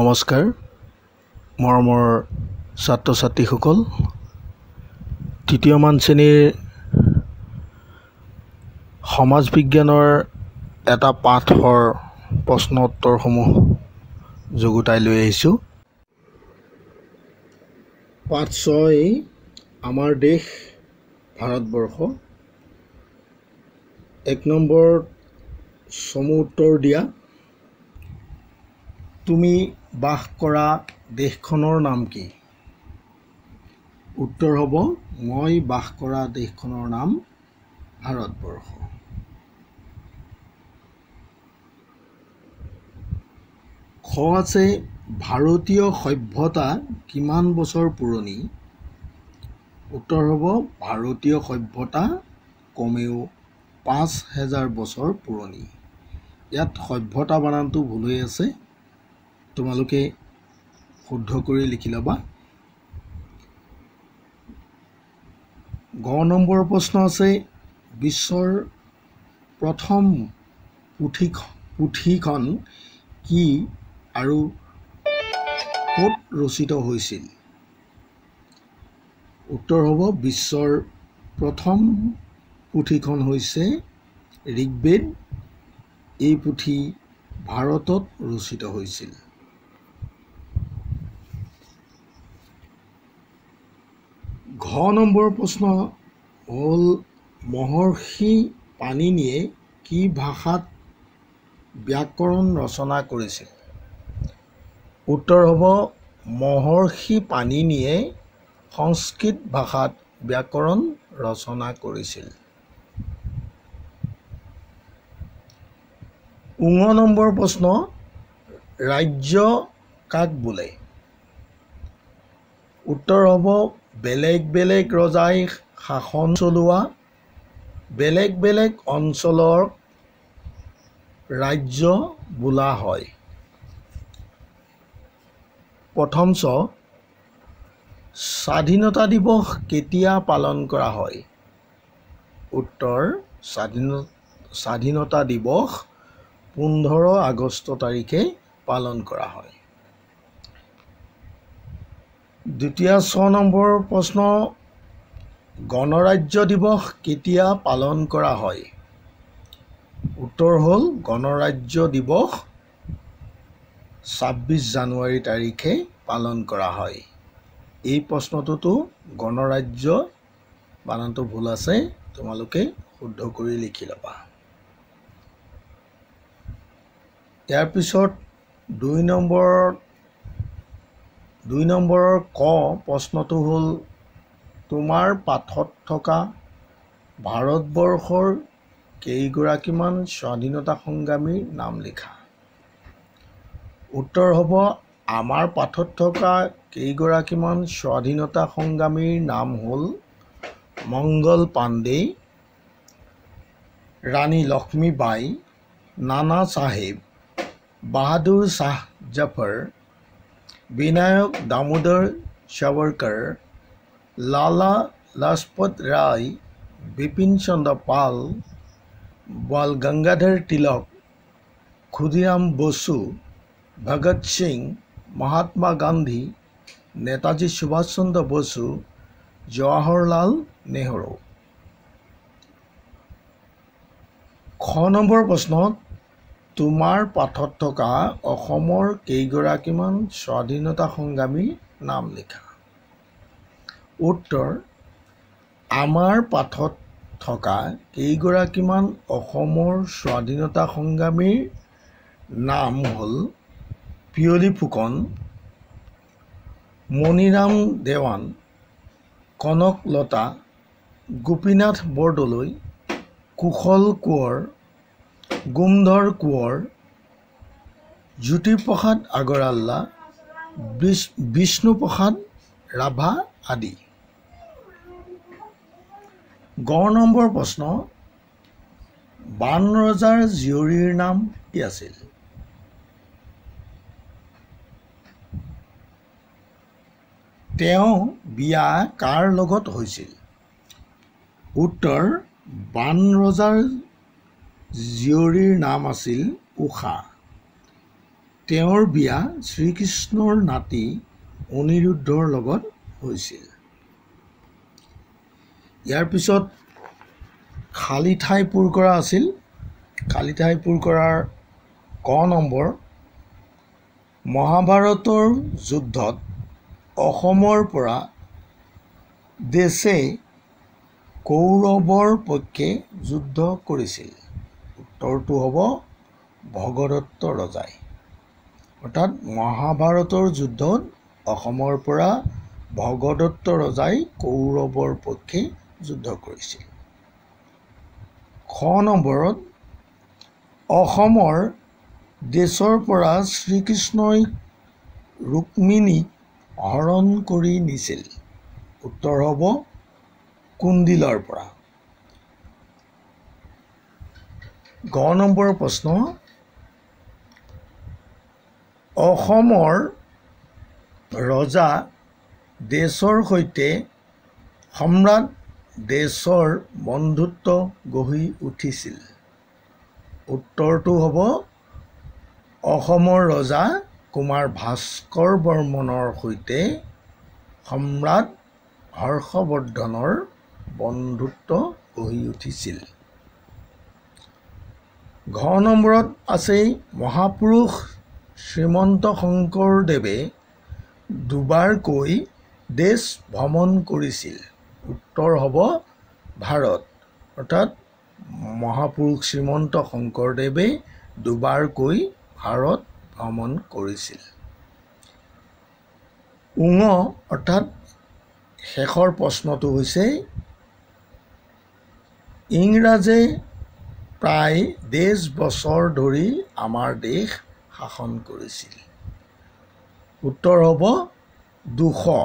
নমস্কাৰ মৰমৰ ছাত্ৰ ছাত্ৰীসকল তৃতীয়মান শ্ৰেণীৰ সমাজ বিজ্ঞানৰ এটা পাঠৰ প্ৰশ্ন উত্তৰসমূহ যুগুতাই লৈ আহিছোঁ। পাঠ 6 আমাৰ দেশ ভাৰতবৰ্ষ। 1 নম্বৰ চমু উত্তৰ দিয়া। তুমি বাস কৰা দেশখনৰ নাম কি? উত্তৰ হ'ব মই বাস কৰা দেশখনৰ নাম ভাৰতবৰ্ষ। খ আছে ভাৰতীয় সভ্যতা কিমান বছৰ পুৰণি? উত্তৰ হ'ব ভাৰতীয় সভ্যতা কমেও 5000 বছৰ পুৰণি। ইয়াত সভ্যতা বানানটো ভুল হৈ আছে, তোমালোকে শুদ্ধ কৰি লিখি ল'বা। গ নম্বৰ প্ৰশ্ন আছে বিশ্বৰ প্ৰথম পুথিখন কি আৰু ক'ত ৰচিত হৈছিল? উত্তৰ হ'ব বিশ্বৰ প্ৰথম পুথিখন হৈছে ঋগ্বেদ। এই পুথি ভাৰতত ৰচিত হৈছিল। ঘ নম্বৰ প্ৰশ্ন হ'ল মহৰ্ষি পাণিনিয়ে কি ভাষাত ব্যাকৰণ ৰচনা কৰিছিল? উত্তৰ হ'ব মহৰ্ষি পাণিনিয়ে সংস্কৃত ভাষাত ব্যাকৰণ ৰচনা কৰিছিল। ঙ নম্বৰ প্ৰশ্ন ৰাজ্য কাক বোলে? উত্তৰ হ'ব বেলেগ বেলেগ ৰজাই শাসন চলোৱা বেলেগ বেলেগ অঞ্চলৰ ৰাজ্য বোলা হয়। প্ৰথম স্বাধীনতা দিৱস কেতিয়া পালন কৰা হয়? উত্তৰ স্বাধীনতা দিৱস 15 আগষ্ট তাৰিখে পালন কৰা হয়। দ্বিতীয় 6 নম্বৰ প্ৰশ্ন গণৰাজ্য দিৱস কেতিয়া পালন কৰা হয়? উত্তৰ হ'ল গণৰাজ্য দিৱস 26 জানুৱাৰী তাৰিখে পালন কৰা হয়। এই প্ৰশ্নটোতো গণৰাজ্য বানানটো ভুল আছে, তোমালোকে শুদ্ধ কৰি লিখি ল'বা। ইয়াৰ পিছত 2 নম্বৰৰ ক প্ৰশ্নটো হ'ল তোমাৰ পাঠত থকা ভাৰতবৰ্ষৰ কেইগৰাকীমান স্বাধীনতা সংগ্ৰামীৰ নাম লিখা। উত্তৰ হ'ব আমাৰ পাঠত থকা কেইগৰাকীমান স্বাধীনতা সংগ্ৰামীৰ নাম হ'ল মংগল পাণ্ডে, ৰাণী লক্ষ্মীবাই, নানা চাহেব, বাহাদুৰ শাহ জাফৰ, বিনায়ক দামোদৰ সাৱৰকাৰ, লালা লাজপত ৰায়, বিপিন চন্দ্ৰ পাল, বাল গংগাধৰ তিলক, ক্ষুদিৰাম বসু, ভগত সিং, মহাত্মা গান্ধী, নেতাজী সুভাষ চন্দ্ৰ বসু, জৱাহৰলাল নেহৰু। খ নম্বৰ প্ৰশ্ন তোমাৰ পাঠত থকা অসমৰ কেইগৰাকীমান স্বাধীনতা সংগ্ৰামীৰ নাম লিখা। উত্তৰ আমাৰ পাঠত থকা কেইগৰাকীমান অসমৰ স্বাধীনতা সংগ্ৰামীৰ নাম হ'ল পিয়লি ফুকন, মণিৰাম দেৱান, কনকলতা, গোপীনাথ বৰদলৈ, কুশল কোঁৱৰ, গোমধৰ কোঁৱৰ, জ্যোতিপ্ৰসাদ আগৰৱালা, বিষ্ণুপ্ৰসাদ ৰাভা আদি। গ নম্বৰ প্ৰশ্ন বাণৰজাৰ জীয়ৰীৰ নাম কি আছিল? তেওঁ বিয়া কাৰ লগত হৈছিল? উত্তৰ বাণৰজাৰ জীয়ৰীৰ নাম আছিল ঊষা। তেওঁৰ বিয়া শ্ৰীকৃষ্ণৰ নাতি অনিৰুদ্ধৰ লগত হৈছিল। ইয়াৰ পিছত খালী ঠাই পূৰ কৰা আছিল। খালী ঠাই পূৰ কৰাৰ ক নম্বৰ, মহাভাৰতৰ যুদ্ধত অসমৰ পৰা দেশে কৌৰৱৰ পক্ষে যুদ্ধ কৰিছিল। উত্তৰটো হ'ব ভগদত্ত ৰজাই। অৰ্থাৎ মহাভাৰতৰ যুদ্ধত অসমৰ পৰা ভগদত্ত ৰজাই কৌৰৱৰ পক্ষে যুদ্ধ কৰিছিল। খ নম্বৰত, অসমৰ দেশৰ পৰা শ্ৰীকৃষ্ণই ৰুক্মিণীক হৰণ কৰি নিছিল। উত্তৰ হ'ব কুণ্ডিলৰ পৰা। গ নম্বৰ প্ৰশ্ন, অসমৰ ৰজা দেশৰ সৈতে সম্ৰাট দেশৰ বন্ধুত্ব গঢ়ি উঠিছিল। উত্তৰটো হ'ব অসমৰ ৰজা কুমাৰ ভাস্কৰ বৰ্মনৰ সৈতে সম্ৰাট হৰ্ষবৰ্ধনৰ বন্ধুত্ব গঢ়ি উঠিছিল। ঘ নম্বৰত আছে মহাপুৰুষ শ্ৰীমন্ত শংকৰদেৱে দুবাৰকৈ দেশ ভ্ৰমণ কৰিছিল। উত্তৰ হ'ব ভাৰত। অৰ্থাৎ মহাপুৰুষ শ্ৰীমন্ত শংকৰদেৱে দুবাৰকৈ ভাৰত ভ্ৰমণ কৰিছিল। ঙ অৰ্থাৎ শেষৰ প্ৰশ্নটো হৈছে, ইংৰাজে প্ৰায় ১৫ বছৰ ধৰি আমাৰ দেশ শাসন কৰিছিল। উত্তৰ হ'ব ২০০